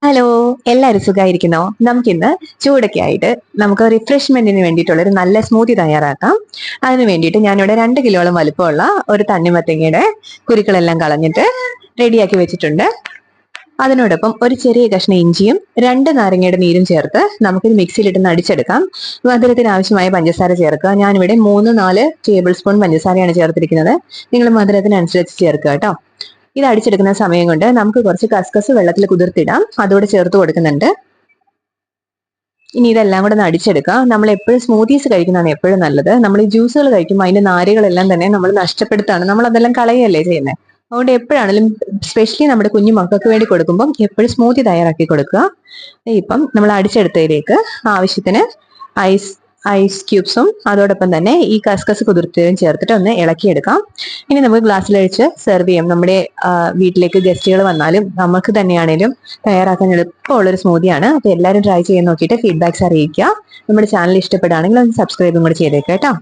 Hello, എല്ലാവരും സുഖമായിരിക്കുന്നോ? നമുക്കിന്ന് ചൂടൊക്കെ ആയിട്ട് നമുക്ക് റിഫ്രഷ്മെന്റിന് വേണ്ടിയിട്ടുള്ള ഒരു നല്ല സ്മൂത്തി തയ്യാറാക്കാം. അതിന് വേണ്ടിയിട്ട് ഞാനിവിടെ 2 കിലോളം വലുപ്പമുള്ള ഒരു തണ്ണിമത്തങ്ങയുടെ കുരുക്കളെല്ലാം കളഞ്ഞിട്ട് റെഡിയാക്കി വെച്ചിട്ടുണ്ട്. അതിനോടൊപ്പം ഒരു ചെറിയ കഷ്ണം ഇഞ്ചിയും 2 നാരങ്ങയുടെ നീരും ചേർത്ത് നമുക്കിത് മിക്സിയിലിട്ട് അടിച്ചെടുക്കാം. മധുരത്തിന് ആവശ്യമായ പഞ്ചസാര ചേർക്കുക. ഞാനിവിടെ 3-4 ടേബിൾ സ്പൂൺ പഞ്ചസാരയാണ് ചേർത്തിരിക്കുന്നത്. നിങ്ങൾ മധുരത്തിനനുസരിച്ച് ചേർക്കുക കേട്ടോ. ഇത് അടിച്ചെടുക്കുന്ന സമയം കൊണ്ട് നമുക്ക് കുറച്ച് കസ്കസ് വെള്ളത്തിൽ കുതിർത്തിടാം. അതോടെ ചേർത്ത് കൊടുക്കുന്നുണ്ട്. ഇനി ഇതെല്ലാം കൂടെ ഒന്ന് അടിച്ചെടുക്കാം. നമ്മൾ എപ്പോഴും സ്മൂത്തീസ് കഴിക്കുന്നതാണ് എപ്പോഴും നല്ലത്. നമ്മൾ ഈ ജ്യൂസുകൾ കഴിക്കുമ്പോൾ അതിന്റെ നാരുകളെല്ലാം തന്നെ നമ്മൾ നഷ്ടപ്പെടുത്താണ്. നമ്മൾ അതെല്ലാം കളയല്ലേ ചെയ്യുന്നത്. അതുകൊണ്ട് എപ്പോഴാണെങ്കിലും സ്പെഷ്യലി നമ്മുടെ കുഞ്ഞു മക്കൾക്ക് വേണ്ടി കൊടുക്കുമ്പോൾ എപ്പോഴും സ്മൂത്തി തയ്യാറാക്കി കൊടുക്കുക. ഇപ്പം നമ്മൾ അടിച്ചെടുത്തതിലേക്ക് ആവശ്യത്തിന് ഐസ് ഐസ് ക്യൂബ്സും അതോടൊപ്പം തന്നെ ഈ കസ്കസ് കുതിർത്തതും ചേർത്തിട്ട് ഒന്ന് ഇളക്കിയെടുക്കാം. ഇനി നമുക്ക് ഗ്ലാസ്സിലൊഴിച്ച് സെർവ് ചെയ്യാം. നമ്മുടെ വീട്ടിലേക്ക് ഗസ്റ്റുകൾ വന്നാലും നമുക്ക് തന്നെയാണേലും തയ്യാറാക്കാൻ എളുപ്പമുള്ളൊരു സ്മൂത്തിയാണ്. അപ്പോൾ എല്ലാവരും ട്രൈ ചെയ്ത് നോക്കിയിട്ട് ഫീഡ്ബാക്ക്സ് അറിയിക്കുക. നമ്മുടെ ചാനൽ ഇഷ്ടപ്പെടുകയാണെങ്കിൽ ഒന്ന് സബ്സ്ക്രൈബും കൂടെ ചെയ്തേക്കാം കേട്ടോ.